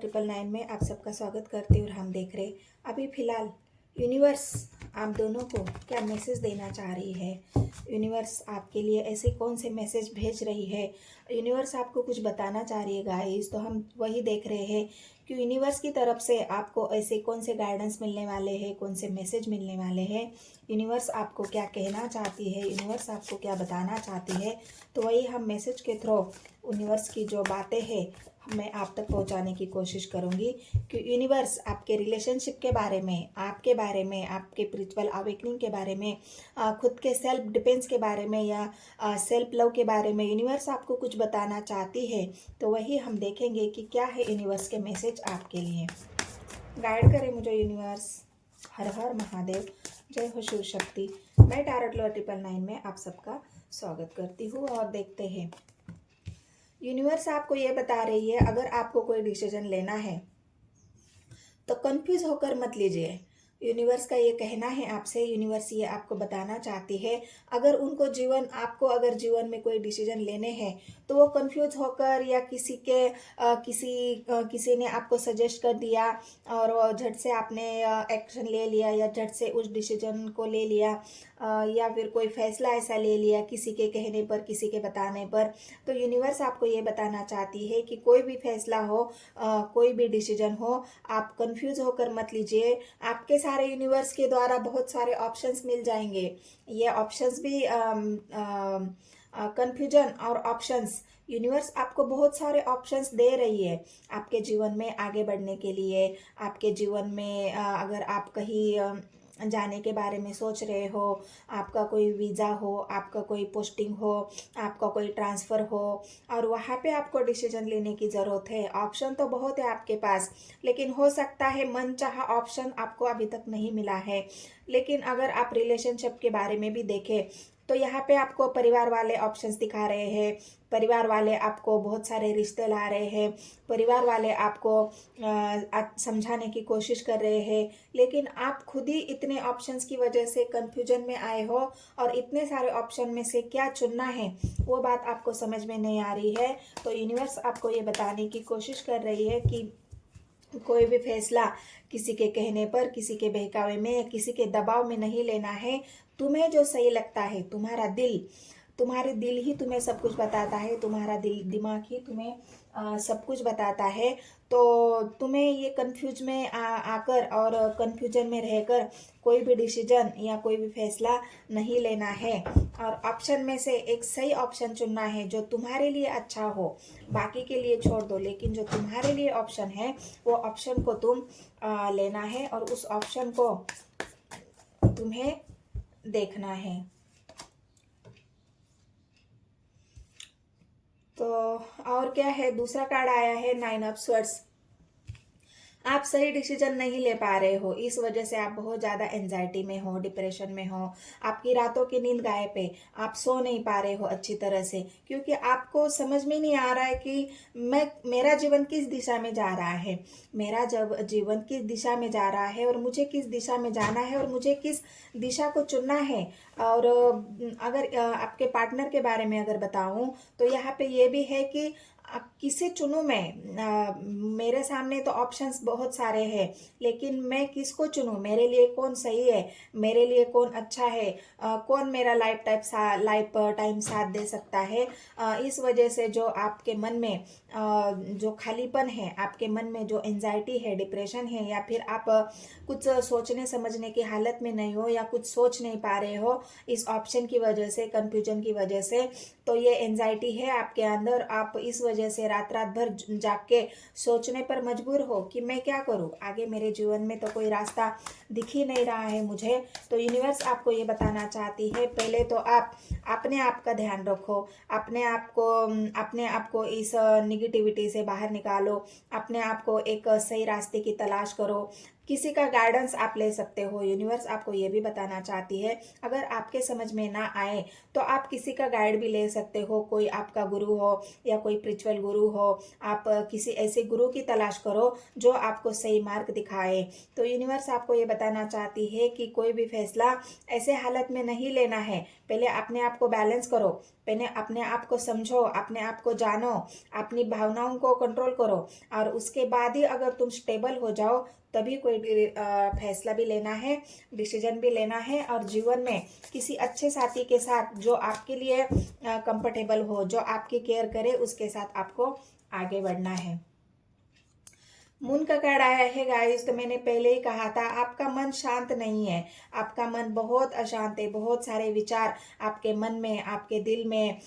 999 में आप सबका स्वागत करते हैं। और हम देख रहे अभी फ़िलहाल यूनिवर्स आप दोनों को क्या मैसेज देना चाह रही है। यूनिवर्स आपके लिए ऐसे कौन से मैसेज भेज रही है। यूनिवर्स आपको कुछ बताना चाह रही है गाइस। तो हम वही देख रहे हैं कि यूनिवर्स की तरफ से आपको ऐसे कौन से गाइडेंस मिलने वाले हैं, कौन से मैसेज मिलने वाले हैं। यूनिवर्स आपको क्या कहना चाहती है, यूनिवर्स आपको क्या बताना चाहती है। तो वही हम मैसेज के थ्रू यूनिवर्स की जो बातें हैं मैं आप तक पहुंचाने की कोशिश करूंगी कि यूनिवर्स आपके रिलेशनशिप के बारे में, आपके बारे में, आपके स्पिरिचुअल अवेकनिंग के बारे में, खुद के सेल्फ डिफेंस के बारे में या सेल्फ लव के बारे में यूनिवर्स आपको कुछ बताना चाहती है। तो वही हम देखेंगे कि क्या है यूनिवर्स के मैसेज आपके लिए। गाइड करें मुझे यूनिवर्स। हर हर महादेव, जय हो शिव शक्ति। मैं टैरोट लवर 999 में आप सबका स्वागत करती हूँ। और देखते हैं यूनिवर्स आपको ये बता रही है, अगर आपको कोई डिसीजन लेना है तो कंफ्यूज होकर मत लीजिए। यूनिवर्स का ये कहना है आपसे, यूनिवर्स ये आपको बताना चाहती है अगर उनको आपको अगर जीवन में कोई डिसीजन लेने हैं तो वो कंफ्यूज होकर या किसी ने आपको सजेस्ट कर दिया और वो झट से आपने एक्शन ले लिया या झट से उस डिसीजन को ले लिया, या फिर कोई फैसला ऐसा ले लिया किसी के कहने पर, किसी के बताने पर। तो यूनिवर्स आपको ये बताना चाहती है कि कोई भी फैसला हो, कोई भी डिसीजन हो, आप कंफ्यूज होकर मत लीजिए। आपके सारे यूनिवर्स के द्वारा बहुत सारे ऑप्शंस मिल जाएंगे। ये ऑप्शंस भी कंफ्यूजन और ऑप्शंस, यूनिवर्स आपको बहुत सारे ऑप्शंस दे रही है आपके जीवन में आगे बढ़ने के लिए। आपके जीवन में अगर आप कहीं जाने के बारे में सोच रहे हो, आपका कोई वीज़ा हो, आपका कोई पोस्टिंग हो, आपका कोई ट्रांसफ़र हो और वहाँ पे आपको डिसीजन लेने की ज़रूरत है। ऑप्शन तो बहुत है आपके पास, लेकिन हो सकता है मनचाहा ऑप्शन आपको अभी तक नहीं मिला है। लेकिन अगर आप रिलेशनशिप के बारे में भी देखें तो यहाँ पे आपको परिवार वाले ऑप्शंस दिखा रहे हैं। परिवार वाले आपको बहुत सारे रिश्ते ला रहे हैं, परिवार वाले आपको समझाने की कोशिश कर रहे हैं, लेकिन आप खुद ही इतने ऑप्शंस की वजह से कंफ्यूजन में आए हो और इतने सारे ऑप्शन में से क्या चुनना है वो बात आपको समझ में नहीं आ रही है। तो यूनिवर्स आपको ये बताने की कोशिश कर रही है कि कोई भी फैसला किसी के कहने पर, किसी के बहकावे में या किसी के दबाव में नहीं लेना है। तुम्हें जो सही लगता है, तुम्हारे दिल ही तुम्हें सब कुछ बताता है, तुम्हारा दिमाग ही तुम्हें सब कुछ बताता है। तो तुम्हें ये कंफ्यूज में आकर और कंफ्यूजन में रहकर कोई भी डिसीजन या कोई भी फैसला नहीं लेना है और ऑप्शन में से एक सही ऑप्शन चुनना है जो तुम्हारे लिए अच्छा हो। बाकी के लिए छोड़ दो, लेकिन जो तुम्हारे लिए ऑप्शन है वो ऑप्शन को तुम लेना है और उस ऑप्शन को तुम्हें देखना है। तो और क्या है, दूसरा कार्ड आया है 9 ऑफ स्वॉर्ड्स। आप सही डिसीजन नहीं ले पा रहे हो, इस वजह से आप बहुत ज़्यादा एंजाइटी में हो, डिप्रेशन में हो। आपकी रातों की नींद गायब है, आप सो नहीं पा रहे हो अच्छी तरह से, क्योंकि आपको समझ में नहीं आ रहा है कि मेरा जीवन किस दिशा में जा रहा है, मेरा जब जीवन किस दिशा में जा रहा है और मुझे किस दिशा में जाना है और मुझे किस दिशा को चुनना है। और अगर आपके पार्टनर के बारे में अगर बताऊं तो यहाँ पे ये भी है कि किसे चुनूं मैं। मेरे सामने तो ऑप्शंस बहुत सारे हैं, लेकिन मैं किसको चुनूं, मेरे लिए कौन सही है, मेरे लिए कौन अच्छा है, कौन मेरा लाइफ टाइम साथ दे सकता है। इस वजह से जो आपके मन में जो खालीपन है, आपके मन में जो एंजाइटी है, डिप्रेशन है, या फिर आप कुछ सोचने समझने की हालत में नहीं हो या कुछ सोच नहीं पा रहे हो इस ऑप्शन की वजह से, कंफ्यूजन की वजह से, तो ये एंजाइटी है आपके अंदर। आप इस वजह से रात भर जाग के सोचने पर मजबूर हो कि मैं क्या करूं, आगे मेरे जीवन में तो कोई रास्ता दिख ही नहीं रहा है मुझे। तो यूनिवर्स आपको ये बताना चाहती है, पहले तो आप अपने आप का ध्यान रखो, अपने आप को इस निगेटिविटी से बाहर निकालो, अपने आप को एक सही रास्ते की तलाश करो। किसी का गाइडेंस आप ले सकते हो। यूनिवर्स आपको ये भी बताना चाहती है, अगर आपके समझ में ना आए तो आप किसी का गाइड भी ले सकते हो। कोई आपका गुरु हो या कोई स्पिरिचुअल गुरु हो, आप किसी ऐसे गुरु की तलाश करो जो आपको सही मार्ग दिखाए। तो यूनिवर्स आपको ये बताना चाहती है कि कोई भी फैसला ऐसे हालत में नहीं लेना है। पहले अपने आप को बैलेंस करो, पहले अपने आप को समझो, अपने आप को जानो, अपनी भावनाओं को कंट्रोल करो, और उसके बाद ही अगर तुम स्टेबल हो जाओ तभी कोई भी फैसला भी लेना है, डिसीजन भी लेना है। और जीवन में किसी अच्छे साथी के साथ जो आपके लिए कंफर्टेबल हो, जो आपकी केयर करे, उसके साथ आपको आगे बढ़ना है। मून का कार्ड आया है गाइस, तो मैंने पहले ही कहा था आपका मन शांत नहीं है, आपका मन बहुत अशांत है। बहुत सारे विचार आपके मन में, आपके दिल में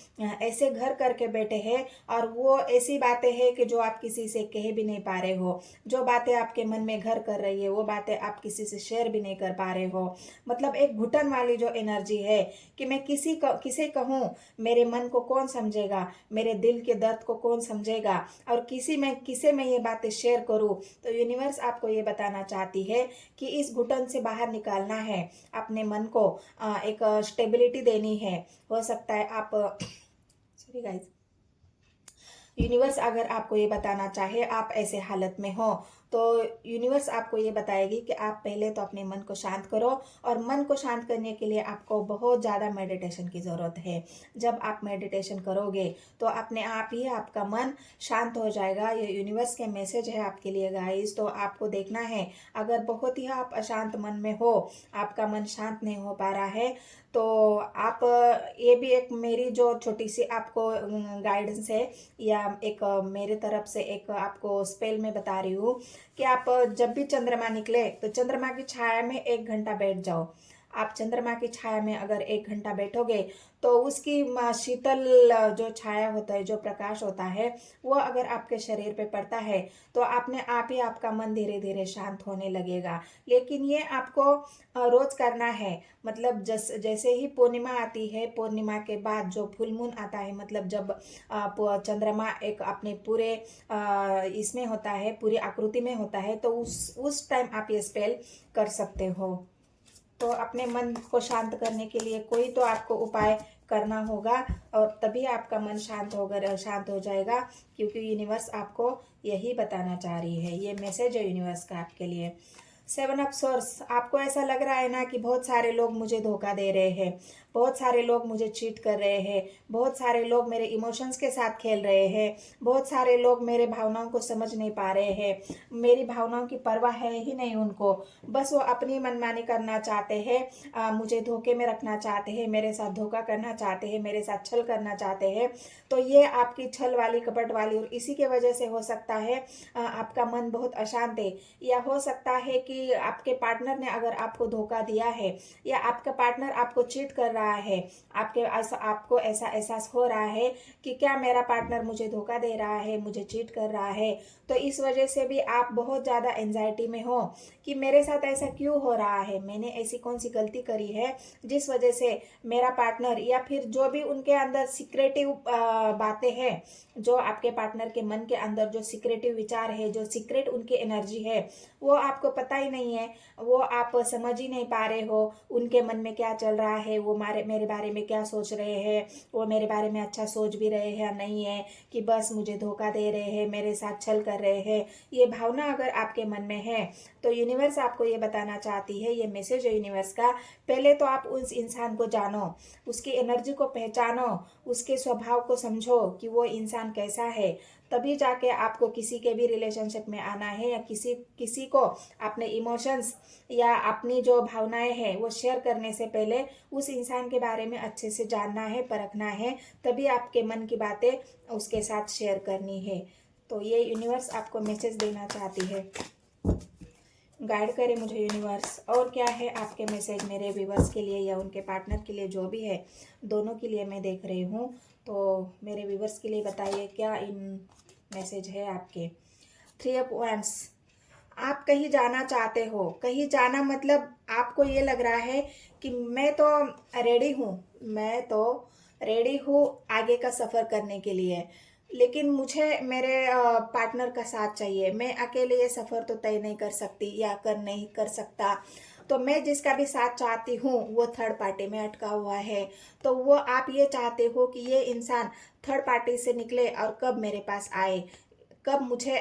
ऐसे घर करके बैठे हैं, और वो ऐसी बातें हैं कि जो आप किसी से कह भी नहीं पा रहे हो। जो बातें आपके मन में घर कर रही है वो बातें आप किसी से शेयर भी नहीं कर पा रहे हो। मतलब एक घुटन वाली जो एनर्जी है कि मैं किसे कहूँ, मेरे मन को कौन समझेगा, मेरे दिल के दर्द को कौन समझेगा, और किसे मैं ये बातें शेयर करूँ। तो यूनिवर्स आपको ये बताना चाहती है कि इस घुटन से बाहर निकालना है, अपने मन को एक स्टेबिलिटी देनी है। हो सकता है आप सॉरी गाइस, यूनिवर्स अगर आपको ये बताना चाहे आप ऐसे हालत में हो, तो यूनिवर्स आपको ये बताएगी कि आप पहले तो अपने मन को शांत करो, और मन को शांत करने के लिए आपको बहुत ज़्यादा मेडिटेशन की ज़रूरत है। जब आप मेडिटेशन करोगे तो अपने आप ही आपका मन शांत हो जाएगा। ये यूनिवर्स के मैसेज है आपके लिए गाइस। तो आपको देखना है, अगर बहुत ही आप अशांत मन में हो, आपका मन शांत नहीं हो पा रहा है, तो आप ये भी एक मेरी जो छोटी सी आपको गाइडेंस है, या एक मेरे तरफ से एक आपको स्पेल में बता रही हूँ कि आप जब भी चंद्रमा निकले तो चंद्रमा की छाया में 1 घंटा बैठ जाओ। आप चंद्रमा की छाया में अगर 1 घंटा बैठोगे तो उसकी शीतल जो छाया होता है, जो प्रकाश होता है, वो अगर आपके शरीर पे पड़ता है तो अपने आप ही आपका मन धीरे धीरे शांत होने लगेगा। लेकिन ये आपको रोज करना है। मतलब जैसे ही पूर्णिमा आती है, पूर्णिमा के बाद जो फुल मून आता है, मतलब जब चंद्रमा एक अपने पूरे इसमें होता है, पूरी आकृति में होता है, तो उस टाइम आप ये स्पेल कर सकते हो। तो अपने मन को शांत करने के लिए कोई तो आपको उपाय करना होगा, और तभी आपका मन शांत हो जाएगा, क्योंकि यूनिवर्स आपको यही बताना चाह रही है। ये मैसेज है यूनिवर्स का आपके लिए। 7 ऑफ सोर्स, आपको ऐसा लग रहा है ना कि बहुत सारे लोग मुझे धोखा दे रहे हैं, बहुत सारे लोग मुझे चीट कर रहे हैं, बहुत सारे लोग मेरे इमोशंस के साथ खेल रहे हैं, बहुत सारे लोग मेरे भावनाओं को समझ नहीं पा रहे हैं, मेरी भावनाओं की परवाह है ही नहीं उनको, बस वो अपनी मनमानी करना चाहते हैं, मुझे धोखे में रखना चाहते हैं, मेरे साथ धोखा करना चाहते हैं, मेरे साथ छल करना चाहते हैं। तो ये आपकी छल वाली, कपट वाली, और इसी के वजह से हो सकता है आपका मन बहुत अशांत है। या हो सकता है कि आपके पार्टनर ने अगर आपको धोखा दिया है, या आपका पार्टनर आपको चीट कर रहा है, आपको ऐसा एहसास हो रहा है कि क्या मेरा पार्टनर मुझे धोखा दे रहा है, मुझे चीट कर रहा है, तो इस वजह से भी आप बहुत ज़्यादा एंजाइटी में हो कि मेरे साथ ऐसा क्यों हो रहा है, मैंने ऐसी कौन सी गलती करी है जिस वजह से मेरा पार्टनर, या फिर जो भी उनके अंदर सीक्रेटिव बातें हैं, जो आपके पार्टनर के मन के अंदर जो सीक्रेटिव विचार है, जो सीक्रेट उनकी एनर्जी है, वो आपको पता ही नहीं है, वो आप समझ ही नहीं पा रहे हो उनके मन में क्या चल रहा है, वो मेरे बारे में क्या सोच रहे हैं, वो मेरे बारे में अच्छा सोच भी रहे हैं या नहीं है, कि बस मुझे धोखा दे रहे हैं, मेरे साथ छल कर रहे हैं। ये भावना अगर आपके मन में है तो यूनिवर्स आपको ये बताना चाहती है, ये मैसेज है यूनिवर्स का, पहले तो आप उस इंसान को जानो, उसकी एनर्जी को पहचानो, उसके स्वभाव को समझो कि वो इंसान कैसा है, तभी जाके आपको किसी के भी रिलेशनशिप में आना है, या किसी को अपने इमोशंस या अपनी जो भावनाएं हैं वो शेयर करने से पहले उस इंसान के बारे में अच्छे से जानना है, परखना है, तभी आपके मन की बातें उसके साथ शेयर करनी है। तो ये यूनिवर्स आपको मैसेज देना चाहती है। गाइड करे मुझे यूनिवर्स, और क्या है आपके मैसेज मेरे व्यूवर्स के लिए या उनके पार्टनर के लिए, जो भी है, दोनों के लिए मैं देख रही हूँ। तो मेरे व्यूवर्स के लिए बताइए क्या इन मैसेज है आपके। 3 ऑफ वांड्स, आप कहीं जाना चाहते हो, कहीं जाना मतलब आपको ये लग रहा है कि मैं तो रेडी हूँ आगे का सफ़र करने के लिए। लेकिन मुझे मेरे पार्टनर का साथ चाहिए, मैं अकेले ये सफ़र तो तय नहीं कर सकती या कर नहीं कर सकता। तो मैं जिसका भी साथ चाहती हूँ वो थर्ड पार्टी में अटका हुआ है। तो वो आप ये चाहते हो कि ये इंसान थर्ड पार्टी से निकले और कब मेरे पास आए, कब मुझे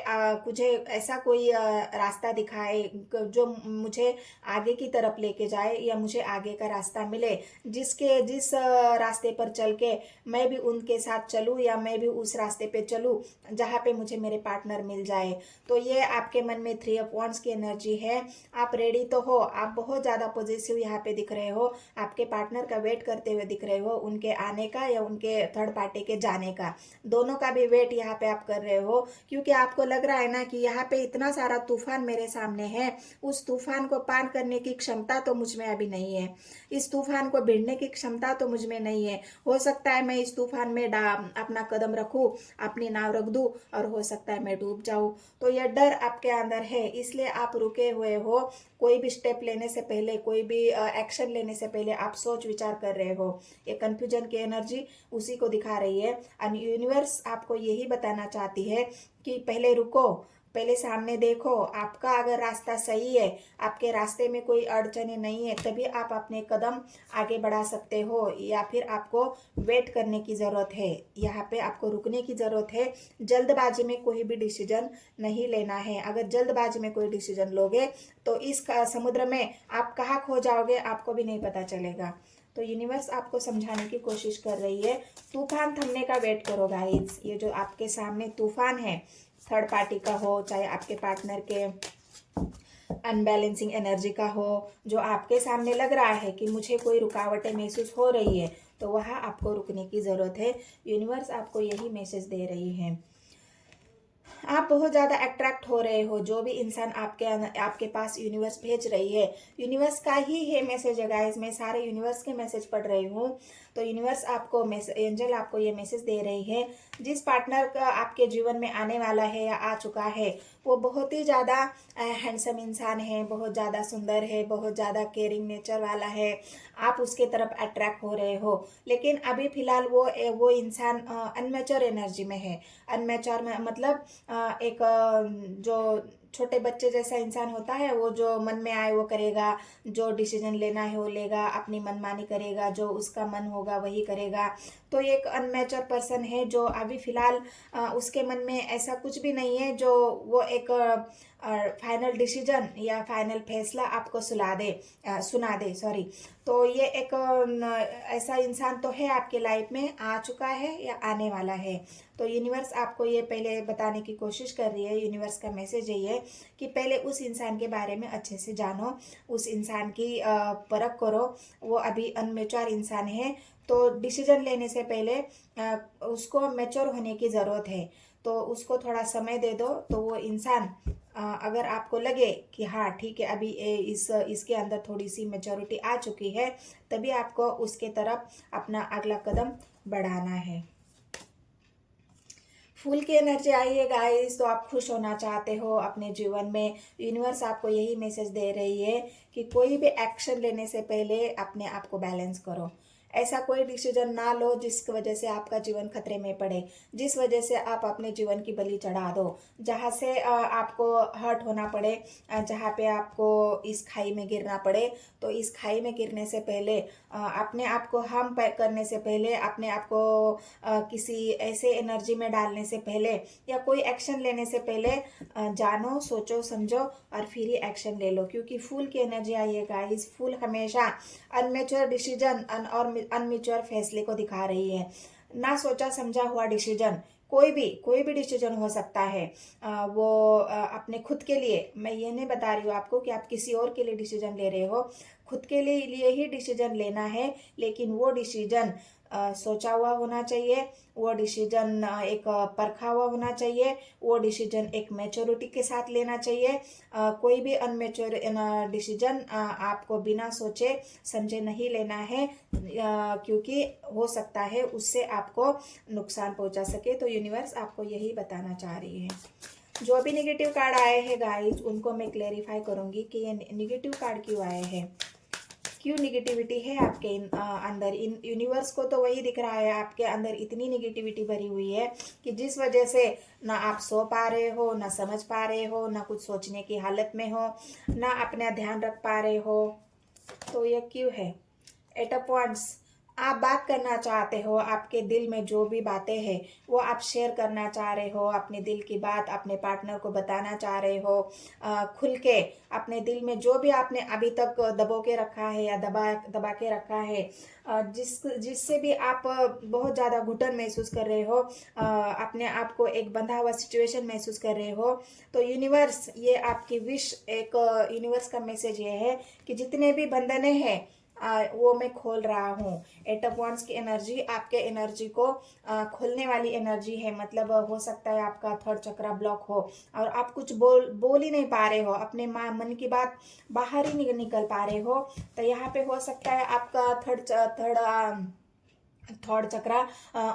ऐसा कोई रास्ता दिखाए जो मुझे आगे की तरफ लेके जाए, या मुझे आगे का रास्ता मिले जिस रास्ते पर चल के मैं भी उनके साथ चलूँ, या मैं भी उस रास्ते पे चलूँ जहाँ पे मुझे मेरे पार्टनर मिल जाए। तो ये आपके मन में 3 ऑफ वांड्स की एनर्जी है। आप रेडी तो हो, आप बहुत ज़्यादा पॉजिटिव यहाँ पे दिख रहे हो, आपके पार्टनर का वेट करते हुए दिख रहे हो, उनके आने का या उनके थर्ड पार्टी के जाने का, दोनों का भी वेट यहाँ पे आप कर रहे हो। क्योंकि आपको लग रहा है ना कि यहाँ पे इतना सारा तूफान मेरे सामने है, उस तूफान को पार करने की क्षमता तो मुझ में अभी नहीं है, इस तूफान को भिड़ने की क्षमता तो मुझ में नहीं है। हो सकता है मैं इस तूफान में अपना कदम रखूं, अपनी नाव रख दूं, और हो सकता है मैं डूब जाऊं। तो यह डर आपके अंदर है, इसलिए आप रुके हुए हो। कोई भी स्टेप लेने से पहले, कोई भी एक्शन लेने से पहले आप सोच विचार कर रहे हो। ये कंफ्यूजन की एनर्जी उसी को दिखा रही है। एंड यूनिवर्स आपको यही बताना चाहती है कि पहले रुको, पहले सामने देखो, आपका अगर रास्ता सही है, आपके रास्ते में कोई अड़चने नहीं है, तभी आप अपने कदम आगे बढ़ा सकते हो, या फिर आपको वेट करने की ज़रूरत है, यहाँ पे आपको रुकने की ज़रूरत है। जल्दबाजी में कोई भी डिसीजन नहीं लेना है। अगर जल्दबाजी में कोई डिसीजन लोगे तो इस समुद्र में आप कहाँ खो जाओगे आपको भी नहीं पता चलेगा। तो यूनिवर्स आपको समझाने की कोशिश कर रही है, तूफान थमने का वेट करो गाइस। ये जो आपके सामने तूफान है, थर्ड पार्टी का हो चाहे आपके पार्टनर के अनबैलेंसिंग एनर्जी का हो, जो आपके सामने लग रहा है कि मुझे कोई रुकावटें महसूस हो रही है, तो वहाँ आपको रुकने की ज़रूरत है। यूनिवर्स आपको यही मैसेज दे रही है। आप बहुत ज़्यादा अट्रैक्ट हो रहे हो, जो भी इंसान आपके पास यूनिवर्स भेज रही है, यूनिवर्स का ही है मैसेज है गाइस। मैं सारे यूनिवर्स के मैसेज पढ़ रही हूँ। तो यूनिवर्स आपको एंजल आपको ये मैसेज दे रही है, जिस पार्टनर का आपके जीवन में आने वाला है या आ चुका है, वो बहुत ही ज़्यादा हैंडसम इंसान है, बहुत ज़्यादा सुंदर है, बहुत ज़्यादा केयरिंग नेचर वाला है। आप उसके तरफ अट्रैक्ट हो रहे हो, लेकिन अभी फिलहाल वो इंसान अनमेच्योर एनर्जी में है। अनमेच्योर में मतलब एक जो छोटे बच्चे जैसा इंसान होता है, वो जो मन में आए वो करेगा, जो डिसीजन लेना है वो लेगा, अपनी मनमानी करेगा, जो उसका मन होगा वही करेगा। तो एक अनमेच्योर पर्सन है जो अभी फिलहाल उसके मन में ऐसा कुछ भी नहीं है जो वो एक फाइनल डिसीजन या फाइनल फैसला आपको सुना दे सॉरी। तो ये एक ऐसा इंसान तो है आपके लाइफ में, आ चुका है या आने वाला है। तो यूनिवर्स आपको ये पहले बताने की कोशिश कर रही है। यूनिवर्स का मैसेज यही है कि पहले उस इंसान के बारे में अच्छे से जानो, उस इंसान की परख करो। वो अभी अनमेच्योर इंसान है, तो डिसीजन लेने से पहले उसको मैच्योर होने की ज़रूरत है। तो उसको थोड़ा समय दे दो, तो वो इंसान अगर आपको लगे कि हाँ ठीक है, अभी इसके अंदर थोड़ी सी मेच्योरिटी आ चुकी है, तभी आपको उसके तरफ अपना अगला कदम बढ़ाना है। फूल की एनर्जी आई है गाइस, तो आप खुश होना चाहते हो अपने जीवन में। यूनिवर्स आपको यही मैसेज दे रही है कि कोई भी एक्शन लेने से पहले अपने आप को बैलेंस करो। ऐसा कोई डिसीजन ना लो जिसकी वजह से आपका जीवन खतरे में पड़े, जिस वजह से आप अपने जीवन की बलि चढ़ा दो, जहाँ से आपको हर्ट होना पड़े, जहाँ पे आपको इस खाई में गिरना पड़े। तो इस खाई में गिरने से पहले, अपने आप को हार्म करने से पहले, अपने आप को किसी ऐसे एनर्जी में डालने से पहले, या कोई एक्शन लेने से पहले जानो, सोचो, समझो और फिर ही एक्शन ले लो। क्योंकि फूल की एनर्जी आई है गाइस। फूल हमेशा अनमेच्योर डिसीजन और अनमेच्योर फैसले को दिखा रही है। ना सोचा समझा हुआ डिसीजन, कोई भी डिसीजन हो सकता है। वो अपने खुद के लिए, मैं ये नहीं बता रही हूँ आपको कि आप किसी और के लिए डिसीजन ले रहे हो, खुद के लिए ही डिसीजन लेना है। लेकिन वो डिसीजन सोचा हुआ होना चाहिए, वो डिसीजन एक परखा हुआ होना चाहिए, वो डिसीजन एक मैच्योरिटी के साथ लेना चाहिए। कोई भी अनमेच्योर डिसीजन आपको बिना सोचे समझे नहीं लेना है, क्योंकि हो सकता है उससे आपको नुकसान पहुंचा सके। तो यूनिवर्स आपको यही बताना चाह रही है। जो भी नेगेटिव कार्ड आए हैं गाइस, उनको मैं क्लेरिफाई करूंगी कि ये नेगेटिव कार्ड क्यों आए हैं, क्यों निगेटिविटी है आपके अंदर? इन यूनिवर्स को तो वही दिख रहा है, आपके अंदर इतनी निगेटिविटी भरी हुई है कि जिस वजह से ना आप सो पा रहे हो, ना समझ पा रहे हो, ना कुछ सोचने की हालत में हो, ना अपना ध्यान रख पा रहे हो। तो ये क्यों है? एट अ पॉइंट्स आप बात करना चाहते हो, आपके दिल में जो भी बातें हैं वो आप शेयर करना चाह रहे हो, अपने दिल की बात अपने पार्टनर को बताना चाह रहे हो, खुल के अपने दिल में जो भी आपने अभी तक दबो के रखा है या दबा दबा के रखा है, जिससे भी आप बहुत ज़्यादा घुटन महसूस कर रहे हो, अपने आप को एक बंधा हुआ सिचुएशन महसूस कर रहे हो। तो यूनिवर्स ये आपकी विश, एक यूनिवर्स का मैसेज ये है कि जितने भी बंधने हैं वो मैं खोल रहा हूँ। एट ऑफ वांड्स की एनर्जी आपके एनर्जी को खोलने वाली एनर्जी है। मतलब हो सकता है आपका थर्ड चक्रा ब्लॉक हो और आप कुछ बोल ही नहीं पा रहे हो, अपने मन की बात बाहर ही नहीं निकल पा रहे हो। तो यहाँ पे हो सकता है आपका थर्ड चक्रा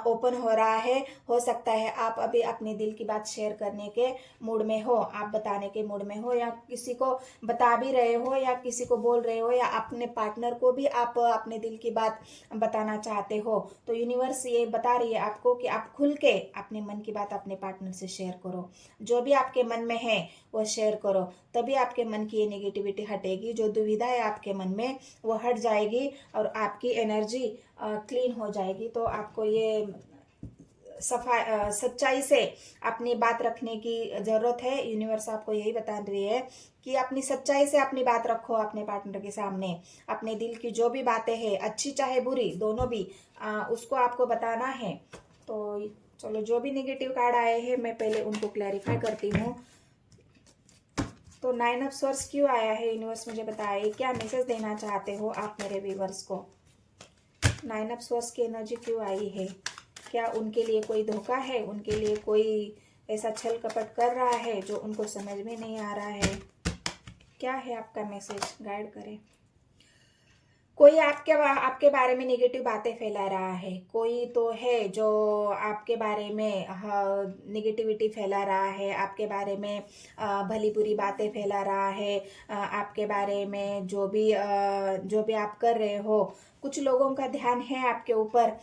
ओपन हो रहा है। हो सकता है आप अभी अपने दिल की बात शेयर करने के मूड में हो, आप बताने के मूड में हो, या किसी को बता भी रहे हो, या किसी को बोल रहे हो, या अपने पार्टनर को भी आप अपने दिल की बात बताना चाहते हो। तो यूनिवर्स ये बता रही है आपको कि आप खुल के अपने मन की बात अपने पार्टनर से शेयर करो, जो भी आपके मन में है वो शेयर करो। तभी आपके मन की ये नेगेटिविटी हटेगी, जो दुविधा है आपके मन में वो हट जाएगी और आपकी एनर्जी क्लीन हो जाएगी। तो आपको ये सच्चाई से अपनी बात रखने की ज़रूरत है। यूनिवर्स आपको यही बता रही है कि अपनी सच्चाई से अपनी बात रखो अपने पार्टनर के सामने। अपने दिल की जो भी बातें हैं, अच्छी चाहे बुरी, दोनों भी, उसको आपको बताना है। तो चलो, जो भी नेगेटिव कार्ड आए हैं मैं पहले उनको क्लैरिफाई करती हूँ। तो 9 ऑफ सोर्स क्यों आया है? यूनिवर्स मुझे बताए क्या मैसेज देना चाहते हो आप मेरे व्यूवर्स को? 9 ऑफ सोर्स की एनर्जी क्यों आई है? क्या उनके लिए कोई धोखा है? उनके लिए कोई ऐसा छल कपट कर रहा है जो उनको समझ में नहीं आ रहा है? क्या है आपका मैसेज? गाइड करें। कोई आपके बारे में नेगेटिव बातें फैला रहा है। कोई तो है जो आपके बारे में नेगेटिविटी फैला रहा है, आपके बारे में भली बुरी बातें फैला रहा है, आपके बारे में जो भी आप कर रहे हो। कुछ लोगों का ध्यान है आपके ऊपर।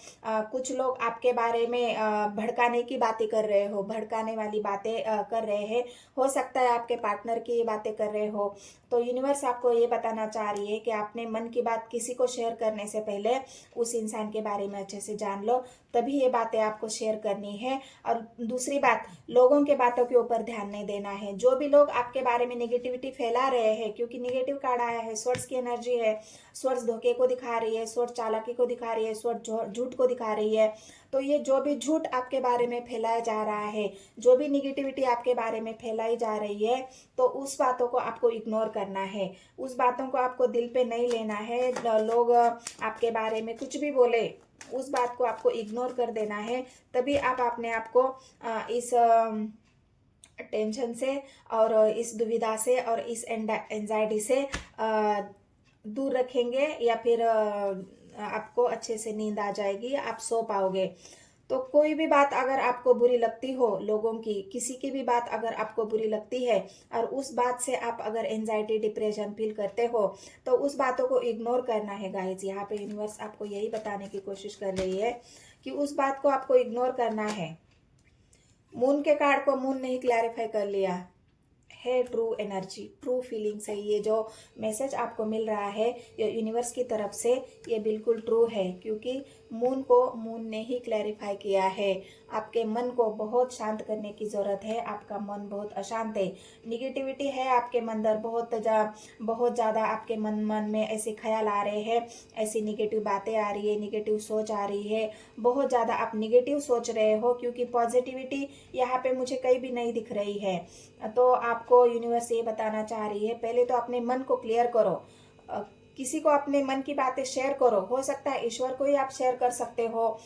कुछ लोग आपके बारे में भड़काने की बातें कर रहे हो, भड़काने वाली बातें कर रहे हैं। हो सकता है आपके पार्टनर की ये बातें कर रहे हो। तो यूनिवर्स आपको ये बताना चाह रही है कि आपने मन की बात किसी को शेयर करने से पहले उस इंसान के बारे में अच्छे से जान लो, तभी ये बातें आपको शेयर करनी है। और दूसरी बात, लोगों के बातों के ऊपर ध्यान नहीं देना है। जो भी लोग आपके बारे में नेगेटिविटी फैला रहे हैं, क्योंकि नेगेटिव कार्ड आया है, स्वर्ड्स की एनर्जी है, स्वर्ड्स धोखे को दिखा रही है, स्वर्ड चालाकी को दिखा रही है, स्वर्ड झूठ को दिखा रही है। तो ये जो भी झूठ आपके बारे में फैलाया जा रहा है, जो भी निगेटिविटी आपके बारे में फैलाई जा रही है, तो उस बातों को आपको इग्नोर करना है। उस बातों को आपको दिल पे नहीं लेना है। लोग आपके बारे में कुछ भी बोले, उस बात को आपको इग्नोर कर देना है। तभी आप अपने आप को इस टेंशन से और इस दुविधा से और इस एंजाइटी से दूर रखेंगे, या फिर आपको अच्छे से नींद आ जाएगी, आप सो पाओगे। तो कोई भी बात अगर आपको बुरी लगती हो, लोगों की किसी की भी बात अगर आपको बुरी लगती है और उस बात से आप अगर एंजाइटी डिप्रेशन फील करते हो, तो उस बातों को इग्नोर करना है गाइस। यहाँ पे यूनिवर्स आपको यही बताने की कोशिश कर रही है कि उस बात को आपको इग्नोर करना है। मून के कार्ड को मून नहीं क्लैरिफाई कर लिया है। ट्रू एनर्जी, ट्रू फीलिंग्स है। ये जो मैसेज आपको मिल रहा है ये यूनिवर्स की तरफ से, ये बिल्कुल ट्रू है, क्योंकि मून को मून ने ही क्लैरिफाई किया है। आपके मन को बहुत शांत करने की ज़रूरत है। आपका मन बहुत अशांत है, निगेटिविटी है आपके अंदर, बहुत ज़्यादा आपके मन में ऐसे ख्याल आ रहे हैं, ऐसी निगेटिव बातें आ रही है, निगेटिव सोच आ रही है। बहुत ज़्यादा आप निगेटिव सोच रहे हो, क्योंकि पॉजिटिविटी यहाँ पे मुझे कहीं भी नहीं दिख रही है। तो आपको यूनिवर्स ये बताना चाह रही है, पहले तो अपने मन को क्लियर करो। किसी को अपने मन की बातें शेयर करो। हो सकता है ईश्वर को ही आप शेयर कर सकते हो।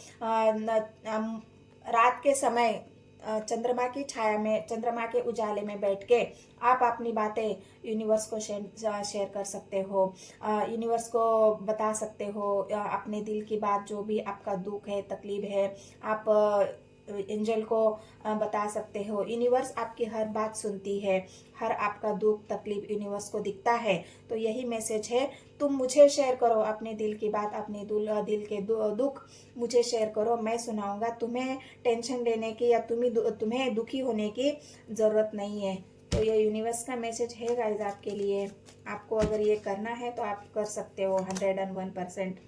रात के समय चंद्रमा की छाया में, चंद्रमा के उजाले में बैठ के आप अपनी बातें यूनिवर्स को शेयर कर सकते हो। यूनिवर्स को बता सकते हो अपने दिल की बात, जो भी आपका दुख है, तकलीफ है। आप एंजल को बता सकते हो। यूनिवर्स आपकी हर बात सुनती है, हर आपका दुख तकलीफ यूनिवर्स को दिखता है। तो यही मैसेज है, तुम मुझे शेयर करो अपने दिल की बात, अपने दिल के दुख मुझे शेयर करो, मैं सुनाऊंगा। तुम्हें टेंशन लेने की या तुम्हें दुखी होने की ज़रूरत नहीं है। तो ये यूनिवर्स का मैसेज है गाइज आपके लिए। आपको अगर ये करना है तो आप कर सकते हो 101%।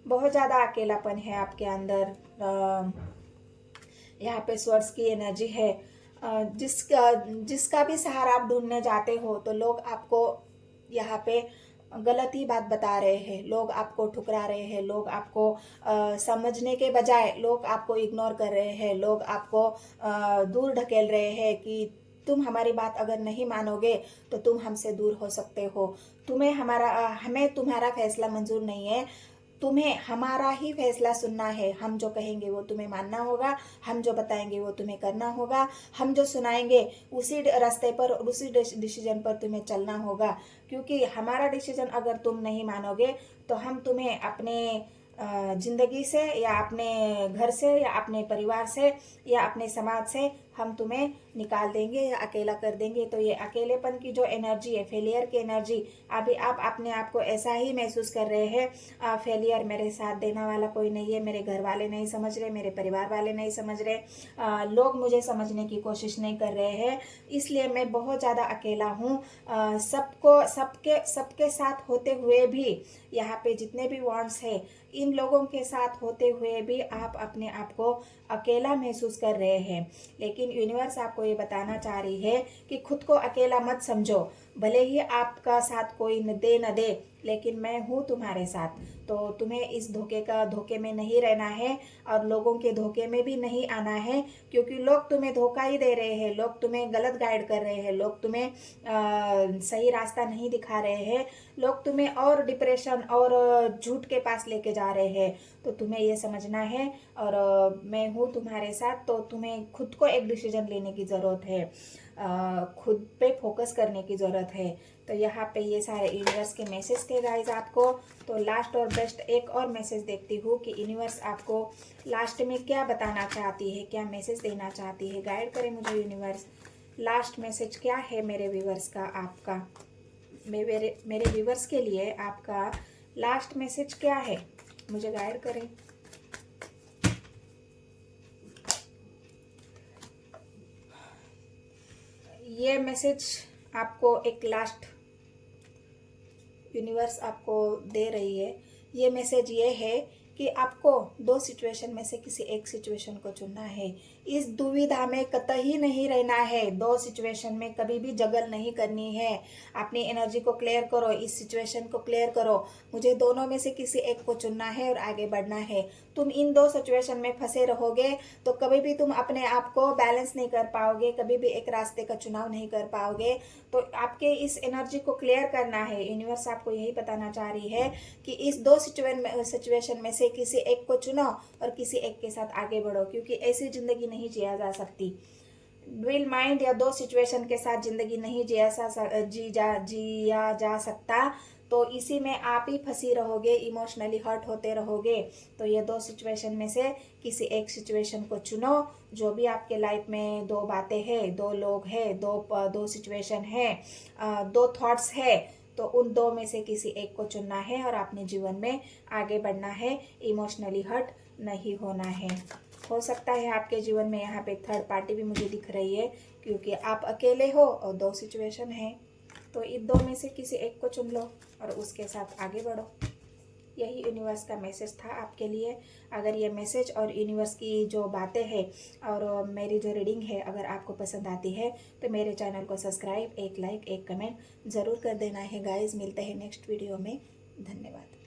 बहुत ज़्यादा अकेलापन है आपके अंदर। यहाँ पे स्वर्ड्स की एनर्जी है। जिसका भी सहारा आप ढूंढने जाते हो तो लोग आपको यहाँ पे गलत ही बात बता रहे हैं, लोग आपको ठुकरा रहे हैं, लोग आपको समझने के बजाय लोग आपको इग्नोर कर रहे हैं, लोग आपको दूर ढकेल रहे हैं कि तुम हमारी बात अगर नहीं मानोगे तो तुम हमसे दूर हो सकते हो। हमें तुम्हारा फैसला मंजूर नहीं है, तुम्हें हमारा ही फैसला सुनना है। हम जो कहेंगे वो तुम्हें मानना होगा, हम जो बताएंगे वो तुम्हें करना होगा, हम जो सुनाएंगे उसी रास्ते पर और उसी डिसीजन पर तुम्हें चलना होगा। क्योंकि हमारा डिसीजन अगर तुम नहीं मानोगे तो हम तुम्हें अपने जिंदगी से या अपने घर से या अपने परिवार से या अपने समाज से हम तुम्हें निकाल देंगे या अकेला कर देंगे। तो ये अकेलेपन की जो एनर्जी है, फेलियर की एनर्जी, अभी आप अपने आप को ऐसा ही महसूस कर रहे हैं, फेलियर, मेरे साथ देने वाला कोई नहीं है, मेरे घर वाले नहीं समझ रहे, मेरे परिवार वाले नहीं समझ रहे, लोग मुझे समझने की कोशिश नहीं कर रहे हैं, इसलिए मैं बहुत ज़्यादा अकेला हूँ। सबके साथ होते हुए भी, यहाँ पे जितने भी वॉन्ट्स है, इन लोगों के साथ होते हुए भी आप अपने आप को अकेला महसूस कर रहे हैं। लेकिन यूनिवर्स आपको ये बताना चाह रही है कि खुद को अकेला मत समझो। भले ही आपका साथ कोई न दे, लेकिन मैं हूँ तुम्हारे साथ। तो तुम्हें इस धोखे में नहीं रहना है और लोगों के धोखे में भी नहीं आना है, क्योंकि लोग तुम्हें धोखा ही दे रहे हैं, लोग तुम्हें गलत गाइड कर रहे हैं, लोग तुम्हें सही रास्ता नहीं दिखा रहे हैं, लोग तुम्हें और डिप्रेशन और झूठ के पास लेके जा रहे हैं। तो तुम्हें ये समझना है और मैं हूँ तुम्हारे साथ। तो तुम्हें खुद को एक डिसीजन लेने की ज़रूरत है, खुद पे फोकस करने की ज़रूरत है। तो यहाँ पे ये सारे यूनिवर्स के मैसेज थे गाइज आपको। तो लास्ट और बेस्ट एक और मैसेज देखती हूँ कि यूनिवर्स आपको लास्ट में क्या बताना चाहती है, क्या मैसेज देना चाहती है। गाइड करें मुझे यूनिवर्स, लास्ट मैसेज क्या है मेरे व्यूवर्स का, आपका, मेरे व्यूवर्स के लिए आपका लास्ट मैसेज क्या है, मुझे गाइड करें। ये मैसेज आपको एक लास्ट यूनिवर्स आपको दे रही है। ये मैसेज ये है कि आपको दो सिचुएशन में से किसी एक सिचुएशन को चुनना है। इस दुविधा में कतई नहीं रहना है, दो सिचुएशन में कभी भी जगल नहीं करनी है। अपनी एनर्जी को क्लियर करो, इस सिचुएशन को क्लियर करो, मुझे दोनों में से किसी एक को चुनना है और आगे बढ़ना है। तुम इन दो सिचुएशन में फंसे रहोगे तो कभी भी तुम अपने आप को बैलेंस नहीं कर पाओगे, कभी भी एक रास्ते का चुनाव नहीं कर पाओगे। तो आपके इस एनर्जी को क्लियर करना है। यूनिवर्स आपको यही बताना चाह रही है कि इस दो सिचुएशन में से किसी एक को चुनो और किसी एक के साथ आगे बढ़ो, क्योंकि ऐसी जिंदगी नहीं जिया जा सकती। ड्विल माइंड या दो सिचुएशन के साथ जिंदगी नहीं जिया जा सकता। तो इसी में आप ही फंसी रहोगे, इमोशनली हर्ट होते रहोगे। तो ये दो सिचुएशन में से किसी एक सिचुएशन को चुनो। जो भी आपके लाइफ में दो बातें हैं, दो लोग हैं, दो सिचुएशन है, दो थॉट्स है, तो उन दो में से किसी एक को चुनना है और अपने जीवन में आगे बढ़ना है। इमोशनली हर्ट नहीं होना है। हो सकता है आपके जीवन में यहाँ पे थर्ड पार्टी भी मुझे दिख रही है, क्योंकि आप अकेले हो और दो सिचुएशन है। तो इन दो में से किसी एक को चुन लो और उसके साथ आगे बढ़ो। यही यूनिवर्स का मैसेज था आपके लिए। अगर ये मैसेज और यूनिवर्स की जो बातें हैं और मेरी जो रीडिंग है अगर आपको पसंद आती है तो मेरे चैनल को सब्सक्राइब, एक लाइक, एक कमेंट ज़रूर कर देना है गाइज। मिलते हैं नेक्स्ट वीडियो में। धन्यवाद।